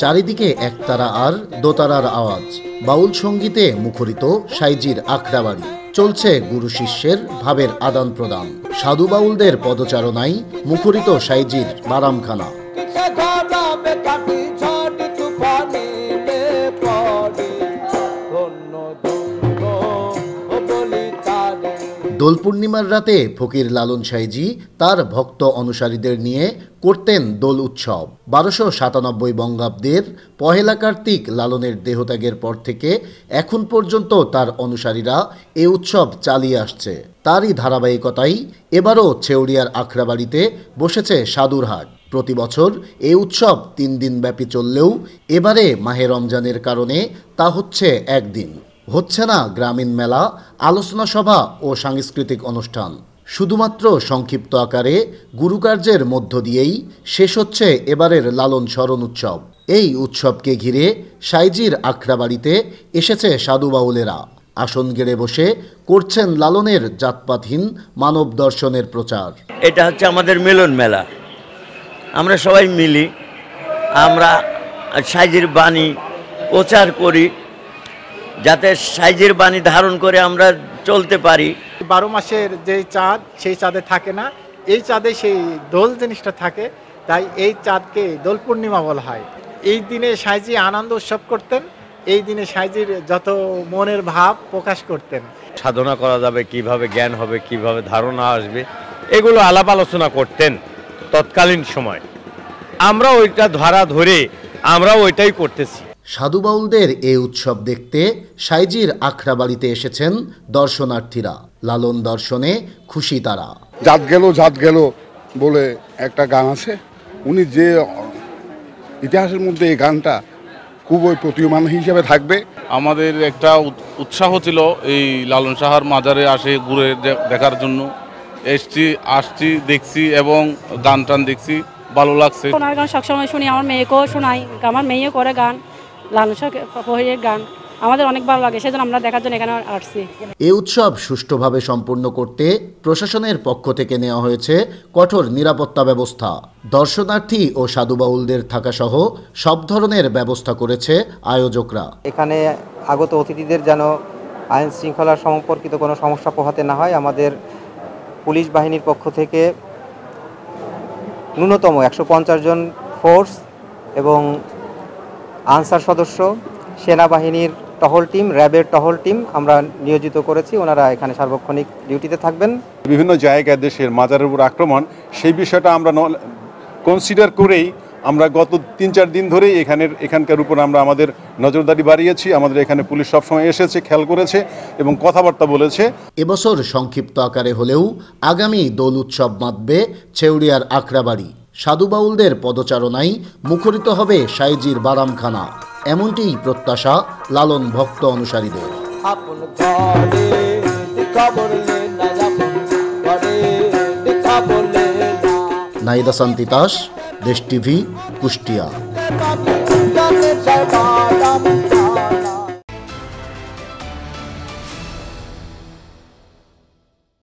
চারিদিকে একতারা আর দোতারার আওয়াজ, বাউল সঙ্গীতে মুখরিত সাইজির আখড়াবাড়ি। চলছে গুরু শিষ্যের ভাবের আদান প্রদান, সাধু বাউলদের পদচারণায় মুখরিত সাইজির বারামখানা। দোল পূর্ণিমার রাতে ফকির লালন সাইজি তার ভক্ত অনুসারীদের নিয়ে করতেন দোল উৎসব। 1297 বঙ্গাব্দের পহেলা কার্তিক লালনের দেহত্যাগের পর থেকে এখন পর্যন্ত তার অনুসারীরা এ উৎসব চালিয়ে আসছে। তারই ধারাবাহিকতায় এবারও ছেউড়িয়ার আখড়াবাড়িতে বসেছে সাধুর হাট। প্রতি বছর এই উৎসব 3 দিন ব্যাপী চললেও এবারে মাহে রমজানের কারণে তা হচ্ছে একদিন। হচ্ছে না গ্রামীণ মেলা, আলোচনা সভা ও সাংস্কৃতিক অনুষ্ঠান। শুধুমাত্র সংক্ষিপ্ত আকারে গুরুকার্যের মধ্য দিয়েই শেষ হচ্ছে এবারের লালন স্মরণ উৎসব। এই উৎসবকে ঘিরে সাইজির আখড়াবাড়িতে এসেছে সাধু বাউলেরা। আসন গেড়ে বসে করছেন লালনের জাতপাতহীন মানব দর্শনের প্রচার। এটা হচ্ছে আমাদের মিলন মেলা। আমরা সবাই মিলি, আমরা সাইজির বাণী প্রচার করি, যাতে সাইজির বাণী ধারণ করে আমরা চলতে পারি। 12 মাসের যে চাঁদ সেই চাঁদে থাকে না, এই চাঁদে সেই দোল জিনিসটা থাকে, তাই এই চাঁদকে দোল পূর্ণিমা বলা হয়। এই দিনে সাইজি আনন্দ উৎসব করতেন, এই দিনে সাইজির যত মনের ভাব প্রকাশ করতেন। সাধনা করা যাবে কিভাবে, জ্ঞান হবে কিভাবে, ধারণা আসবে, এগুলো আলাপ আলোচনা করতেন তৎকালীন সময়। আমরা ওইটা ধারা ধরে আমরা ওইটাই করতেছি। সাধু বাউলদের এই উৎসব দেখতে সাইজির আখড়াবাড়িতে এসেছেন দর্শনার্থীরা। লালন দর্শনে খুশি তারা। জাত গেল বলে একটা গান আছে, উনি যে ইতিহাসের মধ্যে এই গানটা খুবই প্রতীয়মান হিসেবে থাকবে। আমাদের একটা উৎসাহ ছিল এই লালন সাহার মাজারে আসে ঘুরে দেখার জন্য। আসছি দেখছি এবং গান টান দেখছি, ভালো লাগছে। ওনার গান সবসময় শুনি, আমার মেয়েকেও শোনাই, আমার মেয়েও করে গান, লালন সাহের গান আমাদের অনেক ভালো লাগে, সেজন্য আমরা দেখার জন্য এখানে আসছি। এই উৎসব সুষ্ঠুভাবে সম্পন্ন করতে প্রশাসনের পক্ষ থেকে নেওয়া হয়েছে কঠোর নিরাপত্তা ব্যবস্থা। দর্শনার্থী ও সাধু বাউলদের থাকা সহ সব ধরনের ব্যবস্থা করেছে আয়োজকরা। এখানে আগত অতিথিদের যেন আইন শৃঙ্খলা সম্পর্কিত কোনো সমস্যা পোহাতে না হয়, আমাদের পুলিশ বাহিনীর পক্ষ থেকে ন্যূনতম 150 জন ফোর্স এবং আনসার সদস্য, সেনাবাহিনীর টহল টিম, র্যাবের টহল টিম আমরা নিয়োজিত করেছি। ওনারা এখানে সার্বক্ষণিক ডিউটিতে থাকবেন। বিভিন্ন জায়গায় দেশের মাজারের উপর আক্রমণ, সেই বিষয়টা আমরা কনসিডার করেই আমরা গত 3-4 দিন ধরেই এখানকার উপর আমরা আমাদের নজরদারি বাড়িয়েছি। আমাদের এখানে পুলিশ সবসময় এসেছে, খেয়াল করেছে এবং কথাবার্তা বলেছে। এবছর সংক্ষিপ্ত আকারে হলেও আগামী দোল উৎসব মাতবে ছেউড়িয়ার আখড়াবাড়ি। সাধু বাউলদের পদচারণায় মুখরিত হবে সাইজির বারামখানা, এমনটিই প্রত্যাশা লালন ভক্ত অনুসারীদের। নাইদা শান্তি দাস, দেশ টিভি, কুষ্টিয়া।